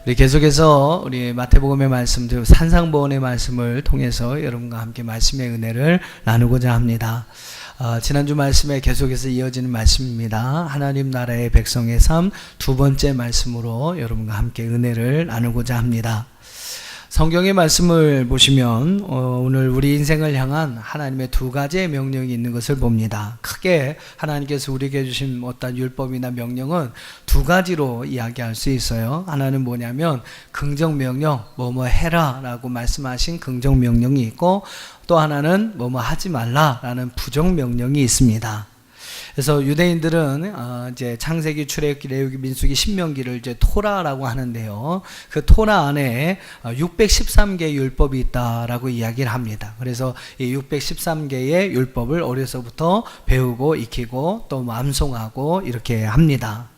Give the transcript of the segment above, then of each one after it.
우리 계속해서 우리 마태복음의 말씀, 산상보훈의 말씀을 통해서 여러분과 함께 말씀의 은혜를 나누고자 합니다. 지난주 말씀에 계속해서 이어지는 말씀입니다. 하나님 나라의 백성의 삶 두 번째 말씀으로 여러분과 함께 은혜를 나누고자 합니다. 성경의 말씀을 보시면 오늘 우리 인생을 향한 하나님의 두 가지의 명령이 있는 것을 봅니다. 크게 하나님께서 우리에게 주신 어떤 율법이나 명령은 두 가지로 이야기할 수 있어요. 하나는 뭐냐면 긍정명령, 뭐뭐 해라 라고 말씀하신 긍정명령이 있고, 또 하나는 뭐뭐 하지 말라라는 부정명령이 있습니다. 그래서 유대인들은 이제 창세기, 출애굽기, 레위기, 민수기, 신명기를 이제 토라라고 하는데요. 그 토라 안에 613개의 율법이 있다라고 이야기를 합니다. 그래서 이 613개의 율법을 어려서부터 배우고 익히고 또 암송하고 이렇게 합니다.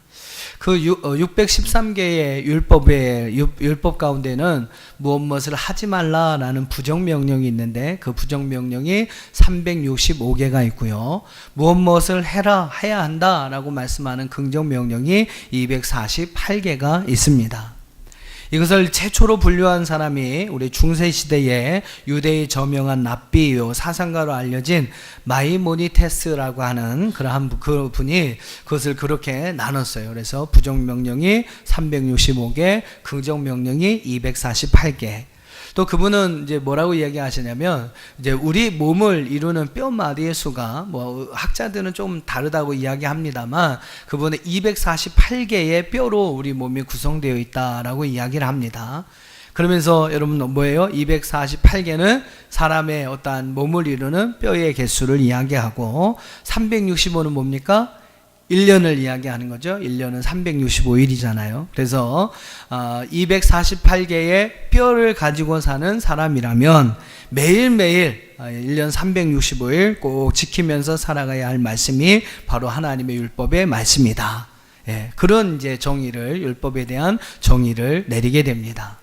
그 613개의 율법 가운데는 무엇을 하지 말라라는 부정명령이 있는데, 그 부정명령이 365개가 있고요. 무엇을 해야 한다라고 말씀하는 긍정명령이 248개가 있습니다. 이것을 최초로 분류한 사람이 우리 중세시대에 유대의 저명한 랍비, 사상가로 알려진 마이모니테스라고 하는 그 분이 그것을 그렇게 나눴어요. 그래서 부정명령이 365개, 긍정명령이 248개. 또 그분은 이제 뭐라고 이야기하시냐면, 이제 우리 몸을 이루는 뼈 마디의 수가 학자들은 좀 다르다고 이야기합니다만, 그분은 248개의 뼈로 우리 몸이 구성되어 있다라고 이야기를 합니다. 그러면서 여러분 뭐예요? 248개는 사람의 어떠한 몸을 이루는 뼈의 개수를 이야기하고, 365는 뭡니까? 1년을 이야기하는 거죠. 1년은 365일이잖아요. 그래서 248개의 뼈를 가지고 사는 사람이라면 매일매일 1년 365일 꼭 지키면서 살아가야 할 말씀이 바로 하나님의 율법의 말씀이다. 그런 이제 정의를, 율법에 대한 정의를 내리게 됩니다.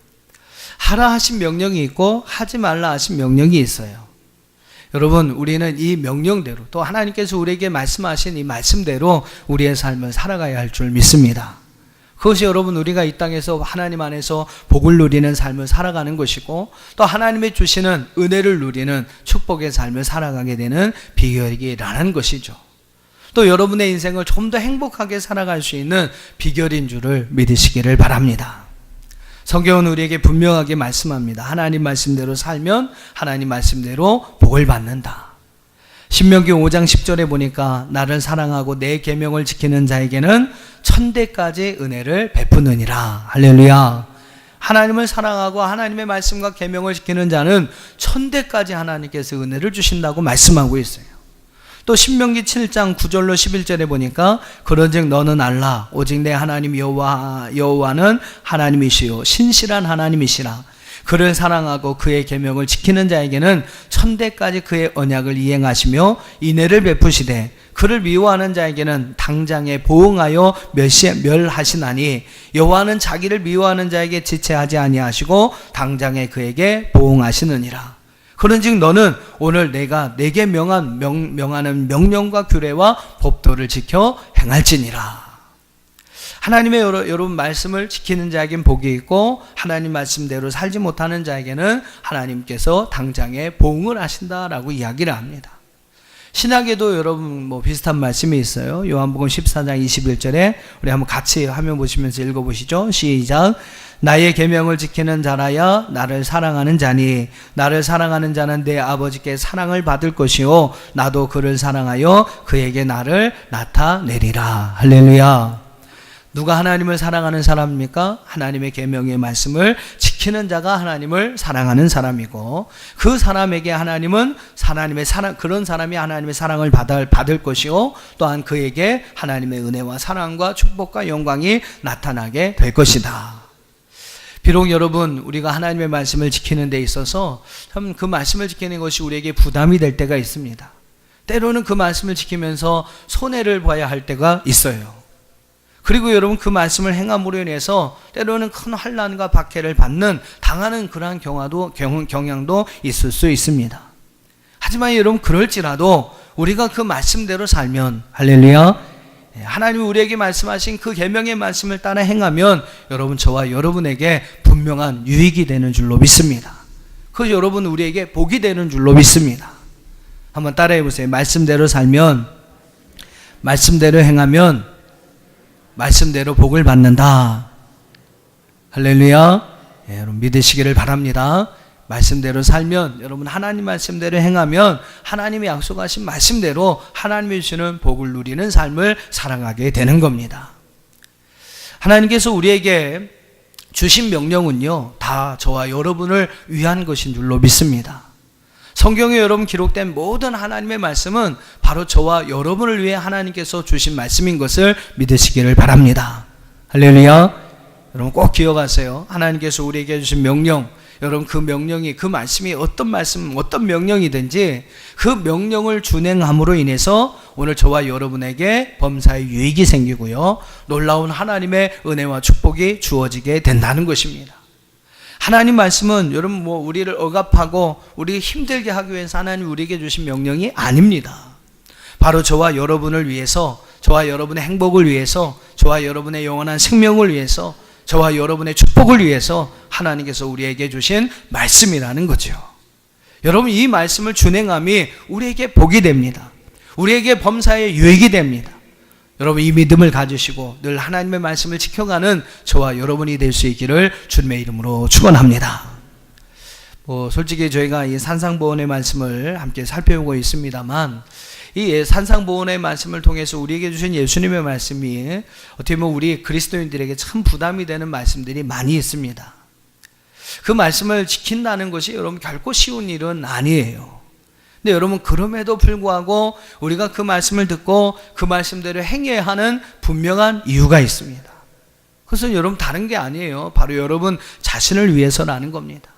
하라 하신 명령이 있고 하지 말라 하신 명령이 있어요. 여러분, 우리는 이 명령대로, 또 하나님께서 우리에게 말씀하신 이 말씀대로 우리의 삶을 살아가야 할 줄 믿습니다. 그것이 여러분, 우리가 이 땅에서 하나님 안에서 복을 누리는 삶을 살아가는 것이고, 또 하나님이 주시는 은혜를 누리는 축복의 삶을 살아가게 되는 비결이라는 것이죠. 또 여러분의 인생을 좀 더 행복하게 살아갈 수 있는 비결인 줄을 믿으시기를 바랍니다. 성경은 우리에게 분명하게 말씀합니다. 하나님 말씀대로 살면 하나님 말씀대로 복을 받는다. 신명기 5장 10절에 보니까 나를 사랑하고 내 계명을 지키는 자에게는 천대까지 은혜를 베푸느니라. 할렐루야. 하나님을 사랑하고 하나님의 말씀과 계명을 지키는 자는 천대까지 하나님께서 은혜를 주신다고 말씀하고 있어요. 또 신명기 7장 9절로 11절에 보니까 그런즉 너는 알라 오직 내 하나님 여호와는 하나님이시요 신실한 하나님이시라. 그를 사랑하고 그의 계명을 지키는 자에게는 천대까지 그의 언약을 이행하시며 인애를 베푸시되 그를 미워하는 자에게는 당장에 보응하여 멸하시나니 여호와는 자기를 미워하는 자에게 지체하지 아니하시고 당장에 그에게 보응하시느니라. 그런즉 너는 오늘 내가 내게 명하는 명령과 규례와 법도를 지켜 행할지니라. 하나님의 여러분 말씀을 지키는 자에겐 복이 있고, 하나님 말씀대로 살지 못하는 자에게는 하나님께서 당장에 보응을 하신다라고 이야기를 합니다. 신약에도 여러분 비슷한 말씀이 있어요. 요한복음 14장 21절에 우리 한번 같이 화면 보시면서 읽어보시죠. 시작. 나의 계명을 지키는 자라야 나를 사랑하는 자니 나를 사랑하는 자는 내 아버지께 사랑을 받을 것이요 나도 그를 사랑하여 그에게 나를 나타내리라. 할렐루야. 누가 하나님을 사랑하는 사람입니까? 하나님의 계명의 말씀을 지키는 자가 하나님을 사랑하는 사람이고, 그 사람에게 하나님은 그런 사람이 하나님의 사랑을 받을 것이요 또한 그에게 하나님의 은혜와 사랑과 축복과 영광이 나타나게 될 것이다. 비록 여러분, 우리가 하나님의 말씀을 지키는 데 있어서 참 그 말씀을 지키는 것이 우리에게 부담이 될 때가 있습니다. 때로는 그 말씀을 지키면서 손해를 봐야 할 때가 있어요. 그리고 여러분, 그 말씀을 행함으로 인해서 때로는 큰 환난과 박해를 당하는 그러한 경향도 있을 수 있습니다. 하지만 여러분, 그럴지라도 우리가 그 말씀대로 살면 할렐루야, 하나님이 우리에게 말씀하신 그 계명의 말씀을 따라 행하면 여러분, 저와 여러분에게 분명한 유익이 되는 줄로 믿습니다. 그 여러분, 우리에게 복이 되는 줄로 믿습니다. 한번 따라해 보세요. 말씀대로 살면, 말씀대로 행하면 말씀대로 복을 받는다. 할렐루야. 여러분 믿으시기를 바랍니다. 말씀대로 살면, 여러분 하나님 말씀대로 행하면 하나님이 약속하신 말씀대로 하나님이 주시는 복을 누리는 삶을 살아가게 되는 겁니다. 하나님께서 우리에게 주신 명령은요, 다 저와 여러분을 위한 것인 줄로 믿습니다. 성경에 여러분 기록된 모든 하나님의 말씀은 바로 저와 여러분을 위해 하나님께서 주신 말씀인 것을 믿으시기를 바랍니다. 할렐루야. 여러분 꼭 기억하세요. 하나님께서 우리에게 주신 명령, 여러분 그 명령이, 그 말씀이 어떤 말씀, 어떤 명령이든지 그 명령을 준행함으로 인해서 오늘 저와 여러분에게 범사의 유익이 생기고요, 놀라운 하나님의 은혜와 축복이 주어지게 된다는 것입니다. 하나님 말씀은 여러분 우리를 억압하고 우리 힘들게 하기 위해서 하나님 우리에게 주신 명령이 아닙니다. 바로 저와 여러분을 위해서, 저와 여러분의 행복을 위해서, 저와 여러분의 영원한 생명을 위해서, 저와 여러분의 축복을 위해서 하나님께서 우리에게 주신 말씀이라는 거죠. 여러분 이 말씀을 준행함이 우리에게 복이 됩니다. 우리에게 범사의 유익이 됩니다. 여러분 이 믿음을 가지시고 늘 하나님의 말씀을 지켜가는 저와 여러분이 될 수 있기를 주님의 이름으로 축원합니다. 솔직히 저희가 이 산상보훈의 말씀을 함께 살펴보고 있습니다만, 이 산상보훈의 말씀을 통해서 우리에게 주신 예수님의 말씀이 어떻게 보면 우리 그리스도인들에게 참 부담이 되는 말씀들이 많이 있습니다. 그 말씀을 지킨다는 것이 여러분 결코 쉬운 일은 아니에요. 근데 여러분 그럼에도 불구하고 우리가 그 말씀을 듣고 그 말씀대로 행해야 하는 분명한 이유가 있습니다. 그것은 여러분 다른 게 아니에요. 바로 여러분 자신을 위해서라는 겁니다.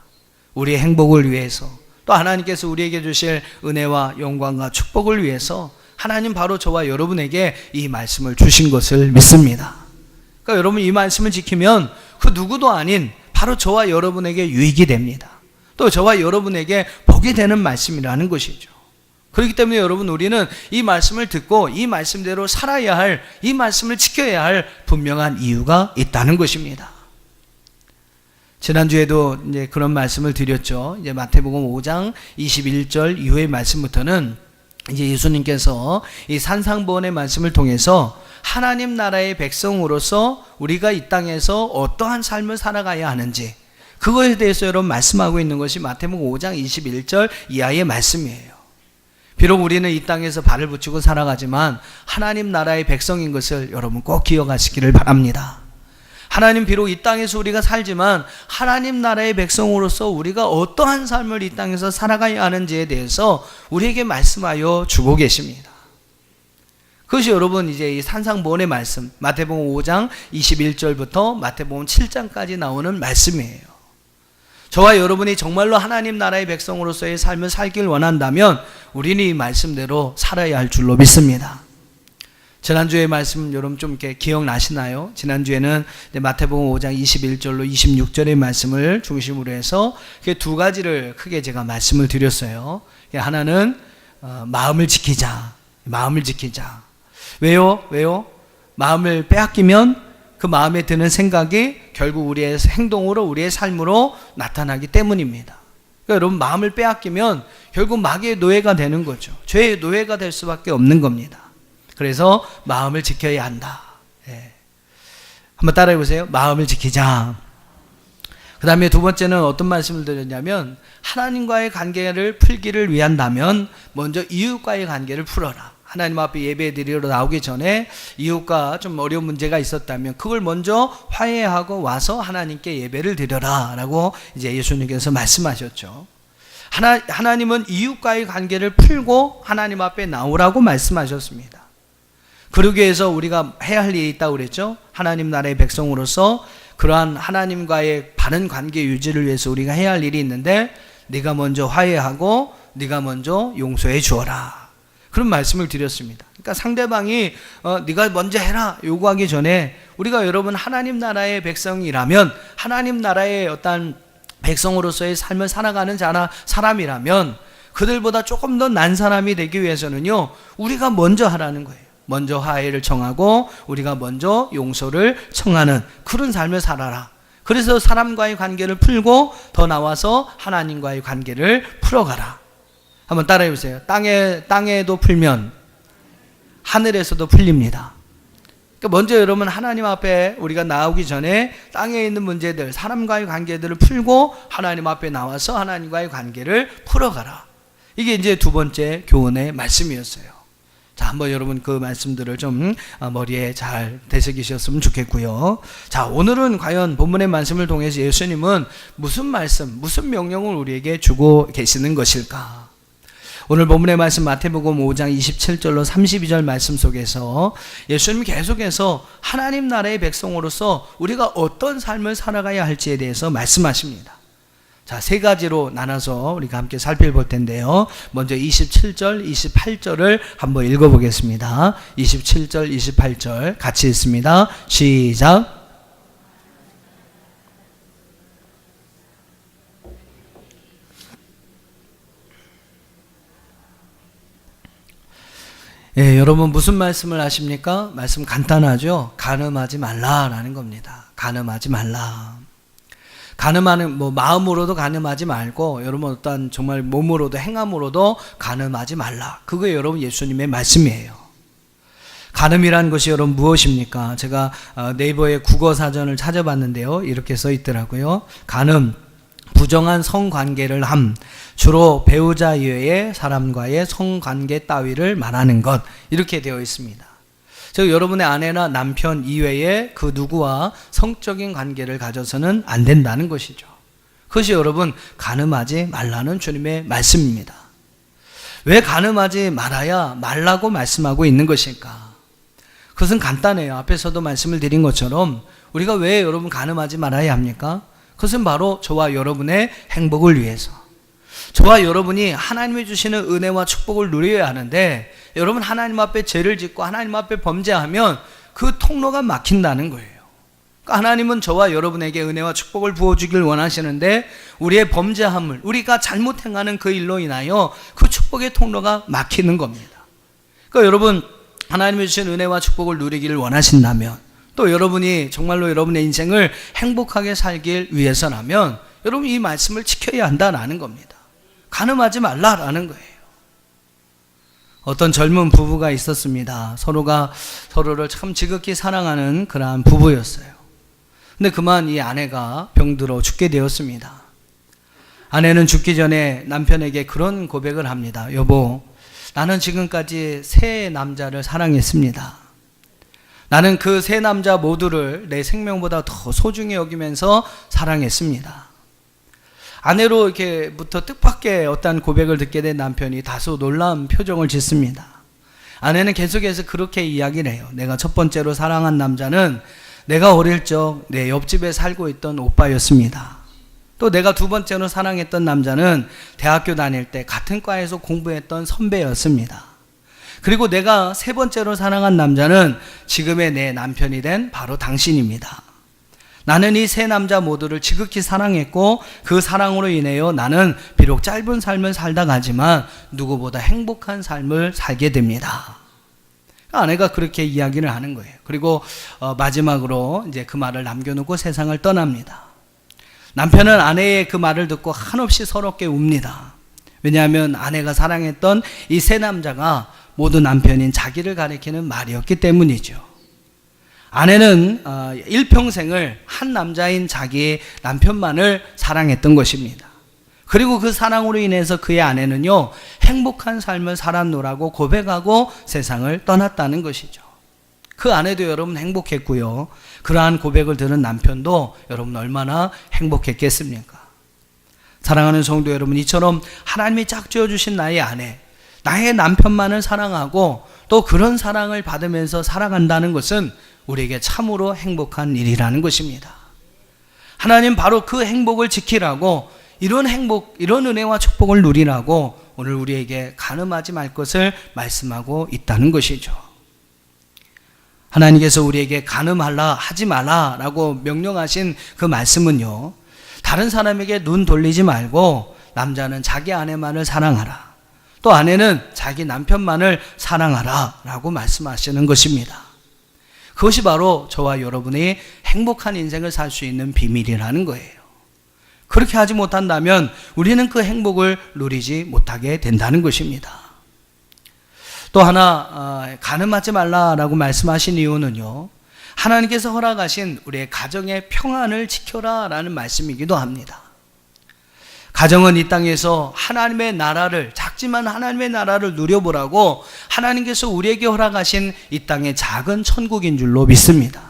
우리의 행복을 위해서, 또 하나님께서 우리에게 주실 은혜와 영광과 축복을 위해서 하나님 바로 저와 여러분에게 이 말씀을 주신 것을 믿습니다. 그러니까 여러분 이 말씀을 지키면 그 누구도 아닌 바로 저와 여러분에게 유익이 됩니다. 또 저와 여러분에게 복이 되는 말씀이라는 것이죠. 그렇기 때문에 여러분 우리는 이 말씀을 듣고 이 말씀대로 살아야 할, 이 말씀을 지켜야 할 분명한 이유가 있다는 것입니다. 지난주에도 이제 그런 말씀을 드렸죠. 이제 마태복음 5장 21절 이후의 말씀부터는 이제 예수님께서 이 산상보훈의 말씀을 통해서 하나님 나라의 백성으로서 우리가 이 땅에서 어떠한 삶을 살아가야 하는지, 그거에 대해서 여러분 말씀하고 있는 것이 마태복음 5장 21절 이하의 말씀이에요. 비록 우리는 이 땅에서 발을 붙이고 살아가지만 하나님 나라의 백성인 것을 여러분 꼭 기억하시기를 바랍니다. 하나님 비록 이 땅에서 우리가 살지만 하나님 나라의 백성으로서 우리가 어떠한 삶을 이 땅에서 살아가야 하는지에 대해서 우리에게 말씀하여 주고 계십니다. 그것이 여러분 이제 이 산상보훈의 말씀, 마태복음 5장 21절부터 마태복음 7장까지 나오는 말씀이에요. 저와 여러분이 정말로 하나님 나라의 백성으로서의 삶을 살길 원한다면 우리는 이 말씀대로 살아야 할 줄로 믿습니다. 지난주의 말씀 여러분 좀 이렇게 기억나시나요? 지난주에는 마태복음 5장 21절로 26절의 말씀을 중심으로 해서 두 가지를 크게 제가 말씀을 드렸어요. 하나는 마음을 지키자. 마음을 지키자. 왜요? 마음을 빼앗기면 그 마음에 드는 생각이 결국 우리의 행동으로, 우리의 삶으로 나타나기 때문입니다. 그러니까 여러분 마음을 빼앗기면 결국 마귀의 노예가 되는 거죠. 죄의 노예가 될 수밖에 없는 겁니다. 그래서 마음을 지켜야 한다. 한번 따라해 보세요. 마음을 지키자. 그 다음에 두 번째는 어떤 말씀을 드렸냐면, 하나님과의 관계를 풀기를 위한다면 먼저 이웃과의 관계를 풀어라. 하나님 앞에 예배 드리러 나오기 전에 이웃과 좀 어려운 문제가 있었다면 그걸 먼저 화해하고 와서 하나님께 예배를 드려라 라고 이제 예수님께서 말씀하셨죠. 하나님은 이웃과의 관계를 풀고 하나님 앞에 나오라고 말씀하셨습니다. 그러기 위해서 우리가 해야 할 일이 있다고 그랬죠. 하나님 나라의 백성으로서 그러한 하나님과의 바른 관계 유지를 위해서 우리가 해야 할 일이 있는데, 네가 먼저 화해하고 네가 먼저 용서해 주어라, 그런 말씀을 드렸습니다. 그러니까 상대방이 네가 먼저 해라 요구하기 전에 우리가 여러분 하나님 나라의 백성이라면, 하나님 나라의 어떤 백성으로서의 삶을 살아가는 사람이라면 그들보다 조금 더 난 사람이 되기 위해서는요, 우리가 먼저 하라는 거예요. 먼저 화해를 청하고 우리가 먼저 용서를 청하는 그런 삶을 살아라. 그래서 사람과의 관계를 풀고 더 나와서 하나님과의 관계를 풀어가라. 한번 따라해 보세요. 땅에도 풀면 하늘에서도 풀립니다. 그러니까 먼저 여러분 하나님 앞에 우리가 나오기 전에 땅에 있는 문제들, 사람과의 관계들을 풀고 하나님 앞에 나와서 하나님과의 관계를 풀어가라. 이게 이제 두 번째 교훈의 말씀이었어요. 자, 한번 여러분 그 말씀들을 좀 머리에 잘 되새기셨으면 좋겠고요. 자, 오늘은 과연 본문의 말씀을 통해서 예수님은 무슨 말씀, 무슨 명령을 우리에게 주고 계시는 것일까? 오늘 본문의 말씀 마태복음 5장 27절로 32절 말씀 속에서 예수님이 계속해서 하나님 나라의 백성으로서 우리가 어떤 삶을 살아가야 할지에 대해서 말씀하십니다. 자, 세 가지로 나눠서 우리가 함께 살펴볼 텐데요. 먼저 27절, 28절을 한번 읽어보겠습니다. 27절, 28절 같이 읽습니다. 시작. 예, 여러분 무슨 말씀을 하십니까? 말씀 간단하죠? 간음하지 말라라는 겁니다. 간음하지 말라. 간음하는 마음으로도 간음하지 말고 여러분 어떤 정말 몸으로도 행함으로도 간음하지 말라. 그게 여러분 예수님의 말씀이에요. 간음이란 것이 여러분 무엇입니까? 제가 네이버에 국어 사전을 찾아봤는데요. 이렇게 써 있더라고요. 간음, 부정한 성관계를 함, 주로 배우자 이외의 사람과의 성관계 따위를 말하는 것, 이렇게 되어 있습니다. 즉 여러분의 아내나 남편 이외에 그 누구와 성적인 관계를 가져서는 안 된다는 것이죠. 그것이 여러분 간음하지 말라는 주님의 말씀입니다. 왜 간음하지 말라고 말씀하고 있는 것일까? 그것은 간단해요. 앞에서도 말씀을 드린 것처럼 우리가 왜 여러분 간음하지 말아야 합니까? 그것은 바로 저와 여러분의 행복을 위해서, 저와 여러분이 하나님이 주시는 은혜와 축복을 누려야 하는데 여러분 하나님 앞에 죄를 짓고 하나님 앞에 범죄하면 그 통로가 막힌다는 거예요. 그러니까 하나님은 저와 여러분에게 은혜와 축복을 부어주길 원하시는데 우리의 범죄함을, 우리가 잘못 행하는 그 일로 인하여 그 축복의 통로가 막히는 겁니다. 그러니까 여러분 하나님이 주신 은혜와 축복을 누리기를 원하신다면, 또 여러분이 정말로 여러분의 인생을 행복하게 살길 위해서라면 여러분 이 말씀을 지켜야 한다는 겁니다. 간음하지 말라라는 거예요. 어떤 젊은 부부가 있었습니다. 서로가 서로를 참 지극히 사랑하는 그러한 부부였어요. 근데 그만 이 아내가 병들어 죽게 되었습니다. 아내는 죽기 전에 남편에게 그런 고백을 합니다. 여보, 나는 지금까지 세 남자를 사랑했습니다. 나는 그 세 남자 모두를 내 생명보다 더 소중히 여기면서 사랑했습니다. 아내로 이렇게부터 뜻밖의 어떤 고백을 듣게 된 남편이 다소 놀라운 표정을 짓습니다. 아내는 계속해서 그렇게 이야기를 해요. 내가 첫 번째로 사랑한 남자는 내가 어릴 적 내 옆집에 살고 있던 오빠였습니다. 또 내가 두 번째로 사랑했던 남자는 대학교 다닐 때 같은 과에서 공부했던 선배였습니다. 그리고 내가 세 번째로 사랑한 남자는 지금의 내 남편이 된 바로 당신입니다. 나는 이 세 남자 모두를 지극히 사랑했고 그 사랑으로 인하여 나는 비록 짧은 삶을 살다 가지만 누구보다 행복한 삶을 살게 됩니다. 아내가 그렇게 이야기를 하는 거예요. 그리고 마지막으로 이제 그 말을 남겨놓고 세상을 떠납니다. 남편은 아내의 그 말을 듣고 한없이 서럽게 웁니다. 왜냐하면 아내가 사랑했던 이 세 남자가 모두 남편인 자기를 가리키는 말이었기 때문이죠. 아내는 일평생을 한 남자인 자기의 남편만을 사랑했던 것입니다. 그리고 그 사랑으로 인해서 그의 아내는요, 행복한 삶을 살았노라고 고백하고 세상을 떠났다는 것이죠. 그 아내도 여러분 행복했고요. 그러한 고백을 들은 남편도 여러분 얼마나 행복했겠습니까? 사랑하는 성도 여러분, 이처럼 하나님이 짝지어 주신 나의 아내, 나의 남편만을 사랑하고 또 그런 사랑을 받으면서 살아간다는 것은 우리에게 참으로 행복한 일이라는 것입니다. 하나님 바로 그 행복을 지키라고, 이런 행복, 이런 은혜와 축복을 누리라고 오늘 우리에게 간음하지 말 것을 말씀하고 있다는 것이죠. 하나님께서 우리에게 간음하라, 하지 말라라고 명령하신 그 말씀은요, 다른 사람에게 눈 돌리지 말고 남자는 자기 아내만을 사랑하라, 또 아내는 자기 남편만을 사랑하라 라고 말씀하시는 것입니다. 그것이 바로 저와 여러분이 행복한 인생을 살 수 있는 비밀이라는 거예요. 그렇게 하지 못한다면 우리는 그 행복을 누리지 못하게 된다는 것입니다. 또 하나 간음하지 말라라고 말씀하신 이유는요, 하나님께서 허락하신 우리의 가정의 평안을 지켜라 라는 말씀이기도 합니다. 가정은 이 땅에서 하나님의 나라를, 작지만 하나님의 나라를 누려보라고 하나님께서 우리에게 허락하신 이 땅의 작은 천국인 줄로 믿습니다.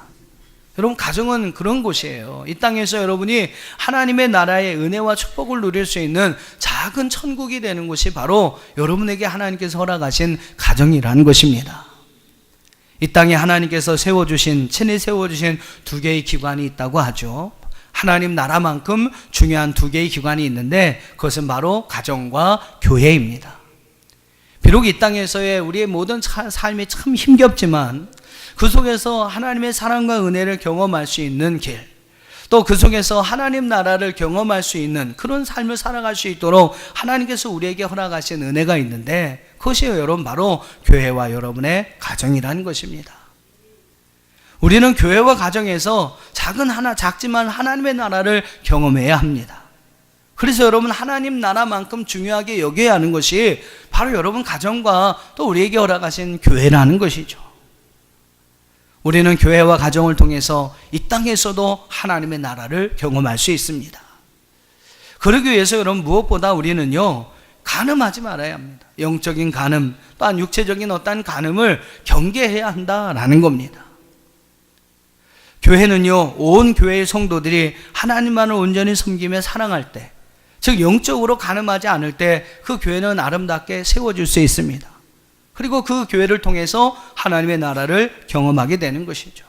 여러분, 가정은 그런 곳이에요. 이 땅에서 여러분이 하나님의 나라의 은혜와 축복을 누릴 수 있는 작은 천국이 되는 곳이 바로 여러분에게 하나님께서 허락하신 가정이라는 것입니다. 이 땅에 하나님께서 친히 세워주신 두 개의 기관이 있다고 하죠. 하나님 나라만큼 중요한 두 개의 기관이 있는데 그것은 바로 가정과 교회입니다. 비록 이 땅에서의 우리의 모든 삶이 참 힘겹지만 그 속에서 하나님의 사랑과 은혜를 경험할 수 있는 길, 또 그 속에서 하나님 나라를 경험할 수 있는 그런 삶을 살아갈 수 있도록 하나님께서 우리에게 허락하신 은혜가 있는데 그것이 여러분 바로 교회와 여러분의 가정이라는 것입니다. 우리는 교회와 가정에서 작지만 하나님의 나라를 경험해야 합니다. 그래서 여러분, 하나님 나라만큼 중요하게 여겨야 하는 것이 바로 여러분 가정과 또 우리에게 허락하신 교회라는 것이죠. 우리는 교회와 가정을 통해서 이 땅에서도 하나님의 나라를 경험할 수 있습니다. 그러기 위해서 여러분, 무엇보다 우리는요, 간음하지 말아야 합니다. 영적인 간음, 또한 육체적인 어떤 간음을 경계해야 한다라는 겁니다. 교회는요, 온 교회의 성도들이 하나님만을 온전히 섬기며 사랑할 때, 즉 영적으로 간음하지 않을 때 그 교회는 아름답게 세워질 수 있습니다. 그리고 그 교회를 통해서 하나님의 나라를 경험하게 되는 것이죠.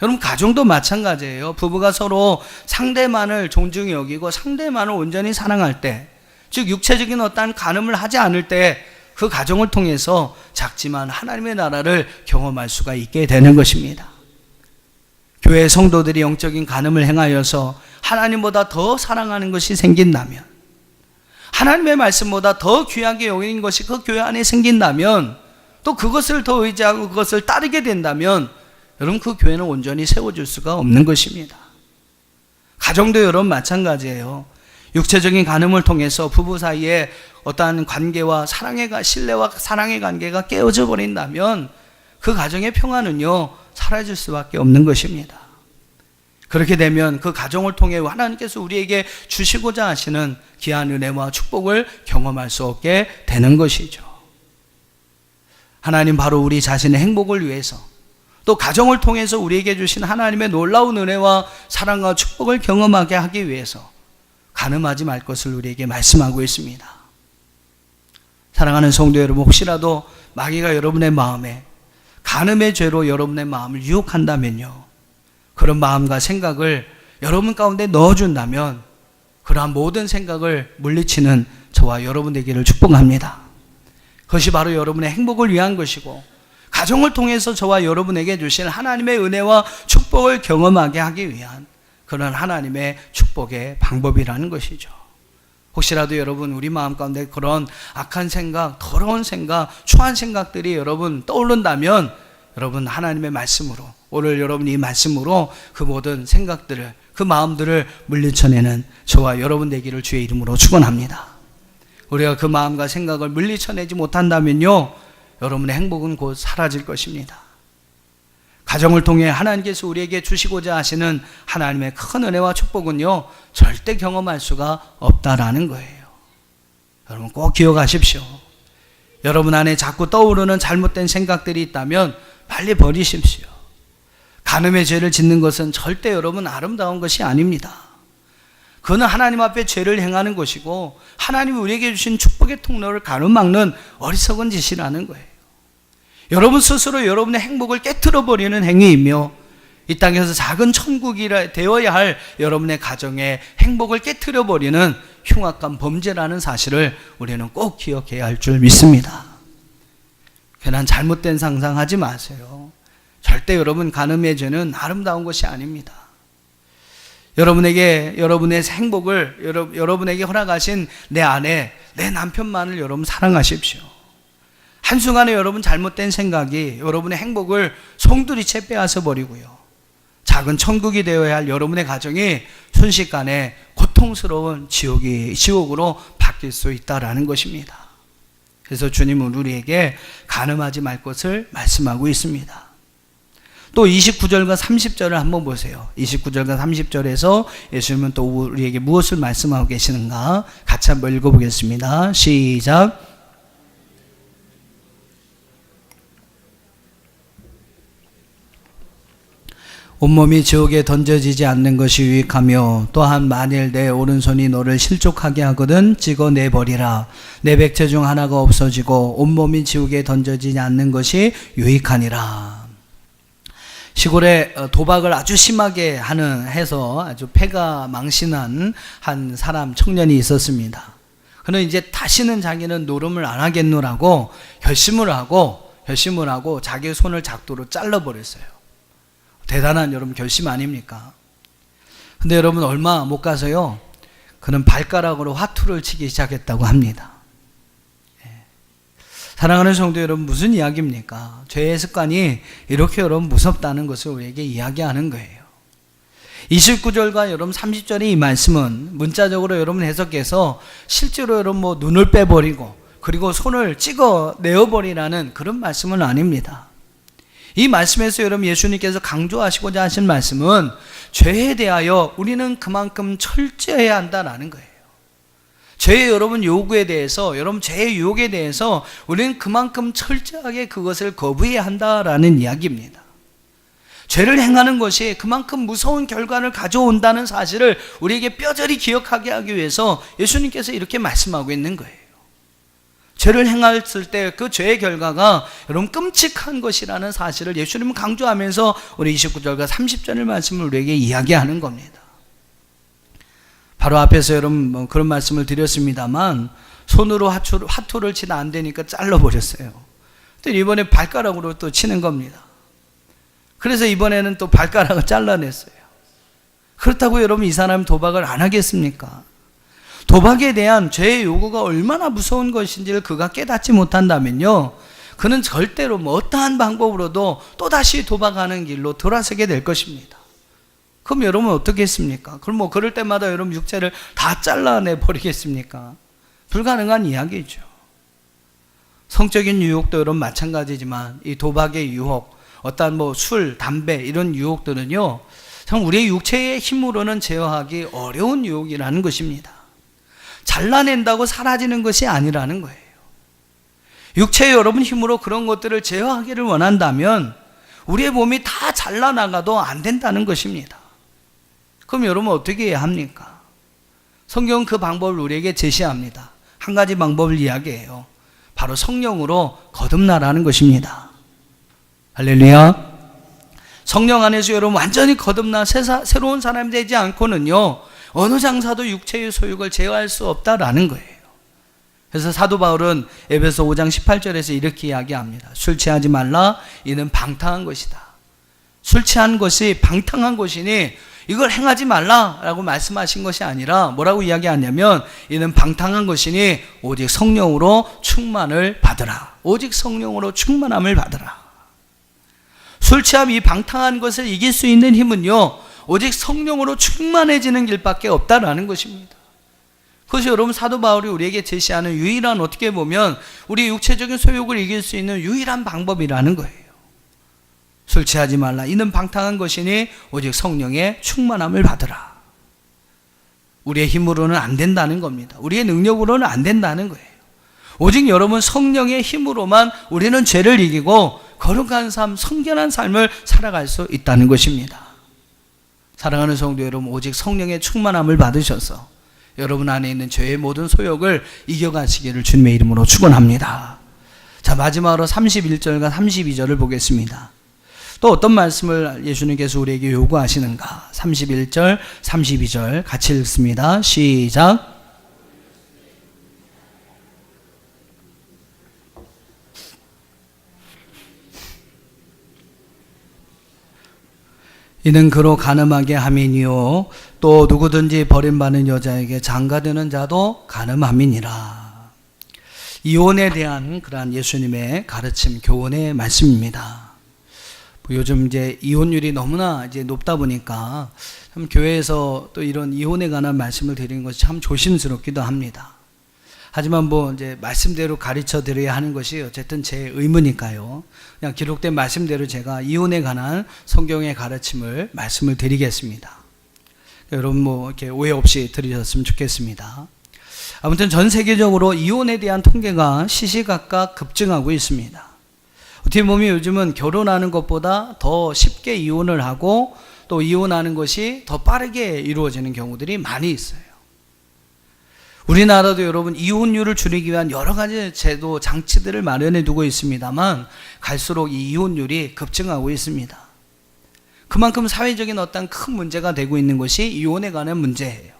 여러분, 가정도 마찬가지예요. 부부가 서로 상대만을 존중히 여기고 상대만을 온전히 사랑할 때, 즉 육체적인 어떠한 간음을 하지 않을 때 그 가정을 통해서 작지만 하나님의 나라를 경험할 수가 있게 되는 것입니다. 교회 성도들이 영적인 간음을 행하여서 하나님보다 더 사랑하는 것이 생긴다면, 하나님의 말씀보다 더 귀하게 여기는 것이 그 교회 안에 생긴다면, 또 그것을 더 의지하고 그것을 따르게 된다면 여러분, 그 교회는 온전히 세워질 수가 없는 것입니다. 가정도 여러분 마찬가지예요. 육체적인 간음을 통해서 부부 사이에 어떠한 관계와 신뢰와 사랑의 관계가 깨어져 버린다면 그 가정의 평화는요, 사라질 수밖에 없는 것입니다. 그렇게 되면 그 가정을 통해 하나님께서 우리에게 주시고자 하시는 귀한 은혜와 축복을 경험할 수 없게 되는 것이죠. 하나님 바로 우리 자신의 행복을 위해서, 또 가정을 통해서 우리에게 주신 하나님의 놀라운 은혜와 사랑과 축복을 경험하게 하기 위해서 간음하지 말 것을 우리에게 말씀하고 있습니다. 사랑하는 성도 여러분, 혹시라도 마귀가 여러분의 마음에 간음의 죄로 여러분의 마음을 유혹한다면요, 그런 마음과 생각을 여러분 가운데 넣어준다면 그러한 모든 생각을 물리치는 저와 여러분 되기를 축복합니다. 그것이 바로 여러분의 행복을 위한 것이고, 가정을 통해서 저와 여러분에게 주신 하나님의 은혜와 축복을 경험하게 하기 위한 그런 하나님의 축복의 방법이라는 것이죠. 혹시라도 여러분 우리 마음 가운데 그런 악한 생각, 더러운 생각, 추한 생각들이 여러분 떠오른다면 여러분 하나님의 말씀으로, 오늘 여러분 이 말씀으로 그 모든 생각들을, 그 마음들을 물리쳐내는 저와 여러분 되기를 주의 이름으로 축원합니다. 우리가 그 마음과 생각을 물리쳐내지 못한다면요, 여러분의 행복은 곧 사라질 것입니다. 가정을 통해 하나님께서 우리에게 주시고자 하시는 하나님의 큰 은혜와 축복은요, 절대 경험할 수가 없다라는 거예요. 여러분 꼭 기억하십시오. 여러분 안에 자꾸 떠오르는 잘못된 생각들이 있다면 빨리 버리십시오. 간음의 죄를 짓는 것은 절대 여러분 아름다운 것이 아닙니다. 그는 하나님 앞에 죄를 행하는 것이고 하나님이 우리에게 주신 축복의 통로를 가로막는 어리석은 짓이라는 거예요. 여러분 스스로 여러분의 행복을 깨트려버리는 행위이며 이 땅에서 작은 천국이 되어야 할 여러분의 가정의 행복을 깨트려버리는 흉악한 범죄라는 사실을 우리는 꼭 기억해야 할 줄 믿습니다. 괜한 잘못된 상상하지 마세요. 절대 여러분 간음의 죄는 아름다운 것이 아닙니다. 여러분의 행복을 여러분에게 허락하신 내 안에 내 남편만을 여러분 사랑하십시오. 한순간에 여러분 잘못된 생각이 여러분의 행복을 송두리째 빼앗아 버리고요. 작은 천국이 되어야 할 여러분의 가정이 순식간에 고통스러운 지옥으로 바뀔 수 있다라는 것입니다. 그래서 주님은 우리에게 간음하지 말 것을 말씀하고 있습니다. 또 29절과 30절을 한번 보세요. 29절과 30절에서 예수님은 또 우리에게 무엇을 말씀하고 계시는가 같이 한번 읽어보겠습니다. 시작. 온몸이 지옥에 던져지지 않는 것이 유익하며 또한 만일 내 오른손이 너를 실족하게 하거든 찍어내버리라. 내 백체 중 하나가 없어지고 온몸이 지옥에 던져지지 않는 것이 유익하니라. 시골에 도박을 아주 심하게 해서 아주 패가 망신한 한 사람 청년이 있었습니다. 그는 이제 다시는 자기는 노름을 안 하겠노라고 결심을 하고 자기의 손을 작도로 잘라버렸어요. 대단한 여러분 결심 아닙니까? 근데 여러분 얼마 못 가서요, 그는 발가락으로 화투를 치기 시작했다고 합니다. 사랑하는 성도 여러분, 무슨 이야기입니까? 죄의 습관이 이렇게 여러분 무섭다는 것을 우리에게 이야기하는 거예요. 29절과 여러분 30절의 이 말씀은 문자적으로 여러분 해석해서 실제로 여러분 눈을 빼버리고 그리고 손을 찍어 내어버리라는 그런 말씀은 아닙니다. 이 말씀에서 여러분 예수님께서 강조하시고자 하신 말씀은 죄에 대하여 우리는 그만큼 철저해야 한다라는 거예요. 죄의 여러분 요구에 대해서, 여러분 죄의 유혹에 대해서 우리는 그만큼 철저하게 그것을 거부해야 한다라는 이야기입니다. 죄를 행하는 것이 그만큼 무서운 결과를 가져온다는 사실을 우리에게 뼈저리 기억하게 하기 위해서 예수님께서 이렇게 말씀하고 있는 거예요. 죄를 행했을 때 그 죄의 결과가 여러분 끔찍한 것이라는 사실을 예수님은 강조하면서 우리 29절과 30절의 말씀을 우리에게 이야기하는 겁니다. 바로 앞에서 여러분 그런 말씀을 드렸습니다만 손으로 화투를 치다 안 되니까 잘라버렸어요. 또 이번에 발가락으로 또 치는 겁니다. 그래서 이번에는 또 발가락을 잘라냈어요. 그렇다고 여러분 이 사람이 도박을 안 하겠습니까? 도박에 대한 죄의 요구가 얼마나 무서운 것인지를 그가 깨닫지 못한다면요, 그는 절대로 어떠한 방법으로도 또다시 도박하는 길로 돌아서게 될 것입니다. 그럼 여러분 어떻겠습니까? 그럼 그럴 때마다 여러분 육체를 다 잘라내 버리겠습니까? 불가능한 이야기죠. 성적인 유혹도 여러분 마찬가지지만 이 도박의 유혹, 어떠한 술, 담배 이런 유혹들은요, 참 우리의 육체의 힘으로는 제어하기 어려운 유혹이라는 것입니다. 잘라낸다고 사라지는 것이 아니라는 거예요. 육체의 여러분 힘으로 그런 것들을 제어하기를 원한다면 우리의 몸이 다 잘라나가도 안 된다는 것입니다. 그럼 여러분 어떻게 해야 합니까? 성경은 그 방법을 우리에게 제시합니다. 한 가지 방법을 이야기해요. 바로 성령으로 거듭나라는 것입니다. 할렐루야. 성령 안에서 여러분 완전히 거듭나 새로운 사람이 되지 않고는요, 어느 장사도 육체의 소욕을 제어할 수 없다라는 거예요. 그래서 사도 바울은 에베소 5장 18절에서 이렇게 이야기합니다. 술 취하지 말라, 이는 방탕한 것이다. 술 취한 것이 방탕한 것이니 이걸 행하지 말라라고 말씀하신 것이 아니라 뭐라고 이야기하냐면, 이는 방탕한 것이니 오직 성령으로 충만을 받으라. 오직 성령으로 충만함을 받으라. 술 취함, 이 방탕한 것을 이길 수 있는 힘은요, 오직 성령으로 충만해지는 길밖에 없다라는 것입니다. 그것이 여러분 사도 바울이 우리에게 제시하는 유일한, 어떻게 보면 우리 육체적인 소욕을 이길 수 있는 유일한 방법이라는 거예요. 술 취하지 말라, 이는 방탕한 것이니 오직 성령의 충만함을 받으라. 우리의 힘으로는 안 된다는 겁니다. 우리의 능력으로는 안 된다는 거예요. 오직 여러분 성령의 힘으로만 우리는 죄를 이기고 거룩한 삶, 성결한 삶을 살아갈 수 있다는 것입니다. 사랑하는 성도 여러분, 오직 성령의 충만함을 받으셔서 여러분 안에 있는 죄의 모든 소욕을 이겨가시기를 주님의 이름으로 축원합니다. 자, 마지막으로 31절과 32절을 보겠습니다. 또 어떤 말씀을 예수님께서 우리에게 요구하시는가? 31절, 32절 같이 읽습니다. 시작. 이는 그로 간음하게 함이니요 또 누구든지 버림받는 여자에게 장가드는 자도 간음함이니라. 이혼에 대한 그러한 예수님의 가르침, 교훈의 말씀입니다. 요즘 이제 이혼율이 너무나 이제 높다 보니까 참 교회에서 또 이런 이혼에 관한 말씀을 드리는 것이 참 조심스럽기도 합니다. 하지만 뭐 이제 말씀대로 가르쳐 드려야 하는 것이 어쨌든 제 의무니까요. 그냥 기록된 말씀대로 제가 이혼에 관한 성경의 가르침을 말씀을 드리겠습니다. 여러분 뭐 이렇게 오해 없이 들으셨으면 좋겠습니다. 아무튼 전 세계적으로 이혼에 대한 통계가 시시각각 급증하고 있습니다. 어떻게 보면 요즘은 결혼하는 것보다 더 쉽게 이혼을 하고 또 이혼하는 것이 더 빠르게 이루어지는 경우들이 많이 있어요. 우리나라도 여러분 이혼율을 줄이기 위한 여러 가지 제도 장치들을 마련해 두고 있습니다만 갈수록 이 이혼율이 급증하고 있습니다. 그만큼 사회적인 어떤 큰 문제가 되고 있는 것이 이혼에 관한 문제예요.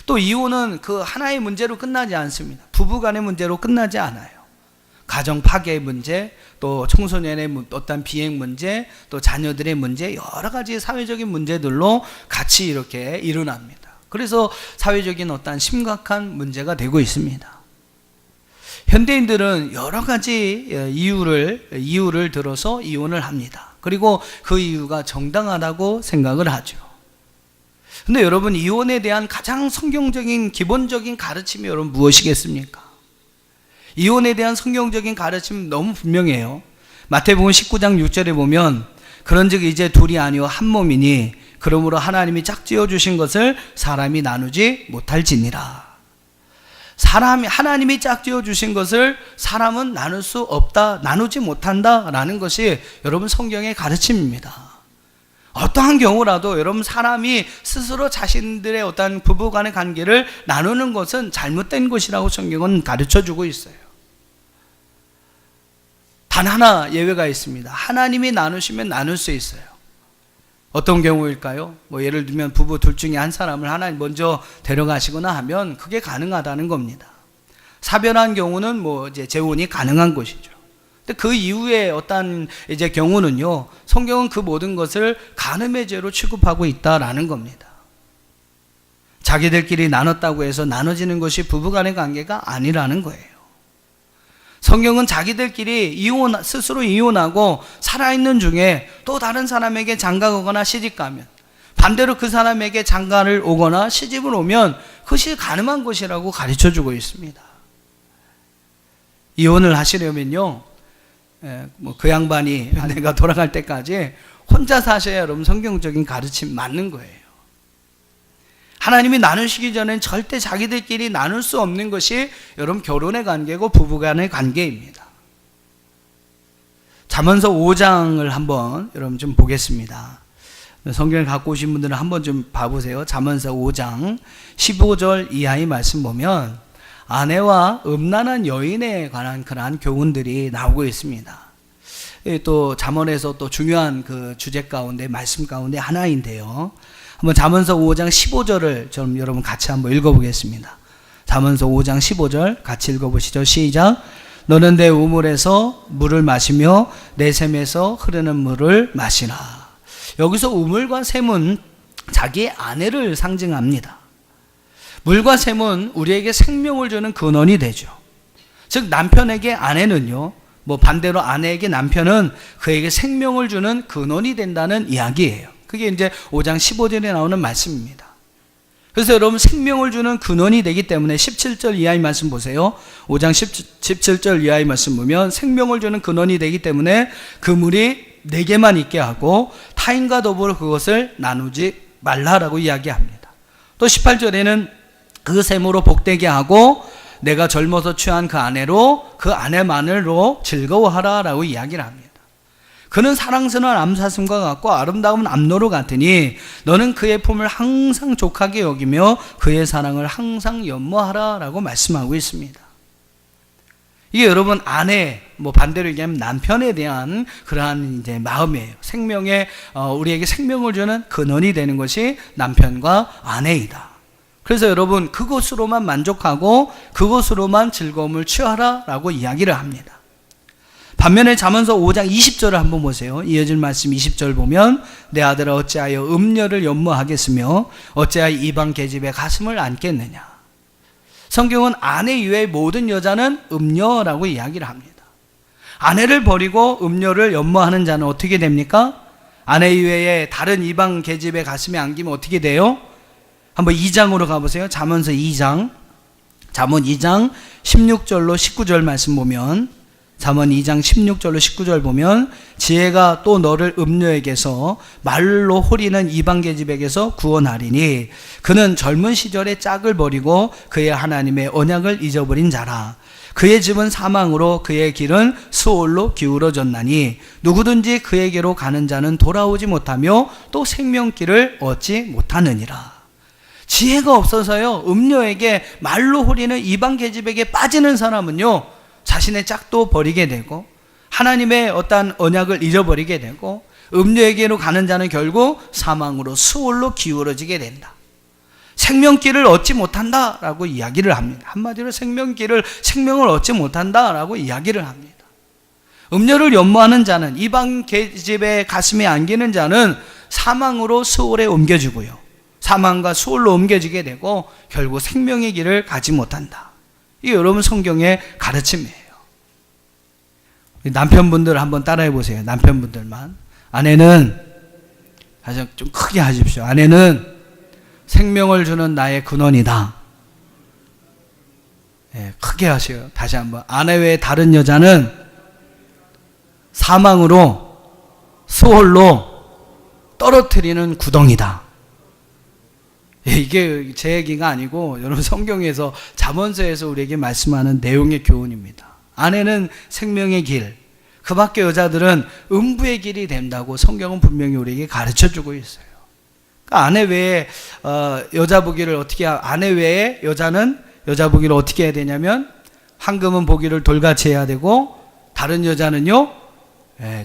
또 이혼은 그 하나의 문제로 끝나지 않습니다. 부부 간의 문제로 끝나지 않아요. 가정 파괴의 문제, 또 청소년의 어떤 비행 문제, 또 자녀들의 문제, 여러 가지 사회적인 문제들로 같이 이렇게 일어납니다. 그래서 사회적인 어떤 심각한 문제가 되고 있습니다. 현대인들은 여러 가지 이유를 들어서 이혼을 합니다. 그리고 그 이유가 정당하다고 생각을 하죠. 근데 여러분 이혼에 대한 가장 성경적인 기본적인 가르침이 여러분 무엇이겠습니까? 이혼에 대한 성경적인 가르침 너무 분명해요. 마태복음 19장 6절에 보면 그런즉 이제 둘이 아니요 한 몸이니 그러므로 하나님이 짝지어 주신 것을 사람이 나누지 못할지니라. 하나님이 짝지어 주신 것을 사람은 나눌 수 없다, 나누지 못한다라는 것이 여러분 성경의 가르침입니다. 어떠한 경우라도 여러분 사람이 스스로 자신들의 어떤 부부 간의 관계를 나누는 것은 잘못된 것이라고 성경은 가르쳐주고 있어요. 단 하나 예외가 있습니다. 하나님이 나누시면 나눌 수 있어요. 어떤 경우일까요? 뭐 예를 들면 부부 둘 중에 한 사람을 하나님 먼저 데려가시거나 하면 그게 가능하다는 겁니다. 사별한 경우는 뭐 이제 재혼이 가능한 것이죠. 근데 그 이후에 어떤 이제 경우는요, 성경은 그 모든 것을 간음의 죄로 취급하고 있다라는 겁니다. 자기들끼리 나눴다고 해서 나눠지는 것이 부부간의 관계가 아니라는 거예요. 성경은 자기들끼리 스스로 이혼하고 살아있는 중에 또 다른 사람에게 장가가거나 시집가면, 반대로 그 사람에게 장가를 오거나 시집을 오면 그것이 가늠한 것이라고 가르쳐주고 있습니다. 이혼을 하시려면요, 뭐 그 양반이 내가 돌아갈 때까지 혼자 사셔야 여러분 성경적인 가르침 맞는 거예요. 하나님이 나누시기 전엔 절대 자기들끼리 나눌 수 없는 것이 여러분 결혼의 관계고 부부간의 관계입니다. 잠언서 5장을 한번 여러분 좀 보겠습니다. 성경을 갖고 오신 분들은 한번 좀 봐보세요. 잠언서 5장 15절 이하의 말씀 보면 아내와 음란한 여인에 관한 그러한 교훈들이 나오고 있습니다. 또 잠언에서 또 중요한 그 주제 가운데 말씀 가운데 하나인데요. 한번 잠언서 5장 15절을 좀 여러분 같이 한번 읽어보겠습니다. 잠언서 5장 15절 같이 읽어보시죠. 시작. 너는 내 우물에서 물을 마시며 내 샘에서 흐르는 물을 마시라. 여기서 우물과 샘은 자기의 아내를 상징합니다. 물과 샘은 우리에게 생명을 주는 근원이 되죠. 즉 남편에게 아내는요, 뭐 반대로 아내에게 남편은 그에게 생명을 주는 근원이 된다는 이야기예요. 그게 이제 5장 15절에 나오는 말씀입니다. 그래서 여러분 생명을 주는 근원이 되기 때문에 17절 이하의 말씀 보세요. 5장 17절 이하의 말씀 보면 생명을 주는 근원이 되기 때문에 그 물이 내게만 있게 하고 타인과 더불어 그것을 나누지 말라라고 이야기합니다. 또 18절에는 그 샘으로 복되게 하고 내가 젊어서 취한 그 아내로 그 아내만으로 즐거워하라라고 이야기를 합니다. 그는 사랑스러운 암사슴과 같고 아름다운 암노루 같으니 너는 그의 품을 항상 족하게 여기며 그의 사랑을 항상 연모하라라고 말씀하고 있습니다. 이게 여러분 아내, 뭐 반대로 얘기하면 남편에 대한 그러한 이제 마음이에요. 우리에게 생명을 주는 근원이 되는 것이 남편과 아내이다. 그래서 여러분 그것으로만 만족하고 그것으로만 즐거움을 취하라라고 이야기를 합니다. 반면에 잠언서 5장 20절을 한번 보세요. 이어질 말씀 20절 보면 내 아들아 어찌하여 음녀를 연모하겠으며 어찌하여 이방 계집의 가슴을 안겠느냐. 성경은 아내 이외의 모든 여자는 음녀라고 이야기를 합니다. 아내를 버리고 음녀를 연모하는 자는 어떻게 됩니까? 아내 이외에 다른 이방 계집의 가슴에 안기면 어떻게 돼요? 한번 2장으로 가보세요. 잠언서 2장. 잠언 2장 16절로 19절 말씀 보면, 잠언 2장 16절로 19절 보면, 지혜가 또 너를 음녀에게서 말로 호리는 이방 계집에게서 구원하리니 그는 젊은 시절에 짝을 버리고 그의 하나님의 언약을 잊어버린 자라. 그의 집은 사망으로 그의 길은 수올로 기울어졌나니 누구든지 그에게로 가는 자는 돌아오지 못하며 또 생명길을 얻지 못하느니라. 지혜가 없어서요, 음녀에게 말로 호리는 이방 계집에게 빠지는 사람은요, 자신의 짝도 버리게 되고 하나님의 어떠한 언약을 잊어버리게 되고, 음녀에게로 가는 자는 결국 사망으로 수올로 기울어지게 된다. 생명길을 얻지 못한다라고 이야기를 합니다. 한마디로 생명을 얻지 못한다라고 이야기를 합니다. 음녀를 연모하는 자는, 이방 계집의 가슴에 안기는 자는 사망으로 수올에 옮겨지고요, 사망과 수올로 옮겨지게 되고 결국 생명의 길을 가지 못한다. 이게 여러분 성경의 가르침이에요. 남편분들 한번 따라해 보세요. 남편분들만. 아내는, 좀 크게 하십시오. 아내는 생명을 주는 나의 근원이다. 네, 크게 하세요. 다시 한번. 아내 외에 다른 여자는 사망으로 수올로 떨어뜨리는 구덩이다. 이게 제 얘기가 아니고 여러분 성경에서 잠언서에서 우리에게 말씀하는 내용의 교훈입니다. 아내는 생명의 길, 그 밖에 여자들은 음부의 길이 된다고 성경은 분명히 우리에게 가르쳐주고 있어요. 그러니까 아내 외에 여자 보기를 어떻게, 아내 외에 여자는 여자 보기를 어떻게 해야 되냐면, 황금은 보기를 돌같이 해야 되고 다른 여자는요,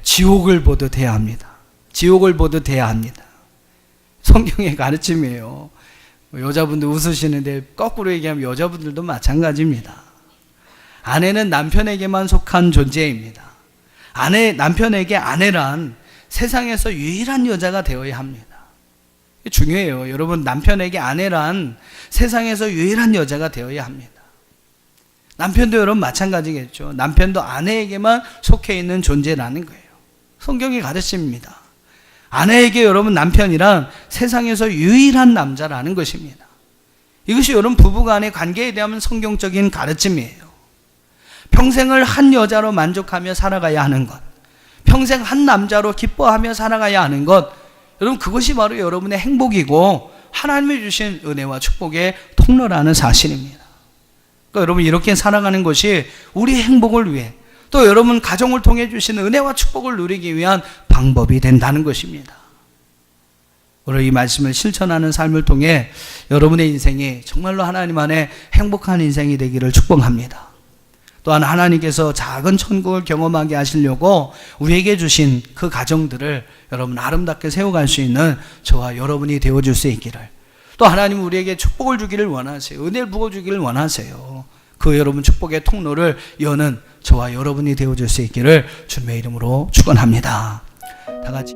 지옥을 보듯 해야 합니다. 지옥을 보듯 해야 합니다. 성경의 가르침이에요. 여자분들 웃으시는데 거꾸로 얘기하면 여자분들도 마찬가지입니다. 아내는 남편에게만 속한 존재입니다. 남편에게 아내란 세상에서 유일한 여자가 되어야 합니다. 중요해요. 여러분, 남편에게 아내란 세상에서 유일한 여자가 되어야 합니다. 남편도 여러분 마찬가지겠죠. 남편도 아내에게만 속해 있는 존재라는 거예요. 성경의 가르침입니다. 아내에게 여러분 남편이란 세상에서 유일한 남자라는 것입니다. 이것이 여러분 부부간의 관계에 대한 성경적인 가르침이에요. 평생을 한 여자로 만족하며 살아가야 하는 것, 평생 한 남자로 기뻐하며 살아가야 하는 것, 여러분 그것이 바로 여러분의 행복이고 하나님이 주신 은혜와 축복의 통로라는 사실입니다. 그러니까 여러분 이렇게 살아가는 것이 우리의 행복을 위해, 또 여러분 가정을 통해 주시는 은혜와 축복을 누리기 위한 방법이 된다는 것입니다. 오늘 이 말씀을 실천하는 삶을 통해 여러분의 인생이 정말로 하나님 안에 행복한 인생이 되기를 축복합니다. 또한 하나님께서 작은 천국을 경험하게 하시려고 우리에게 주신 그 가정들을 여러분 아름답게 세워갈 수 있는 저와 여러분이 되어줄 수 있기를, 또 하나님은 우리에게 축복을 주기를 원하세요. 은혜를 부어주기를 원하세요. 그 여러분 축복의 통로를 여는 저와 여러분이 되어줄 수 있기를 주님의 이름으로 축원합니다. 다 같이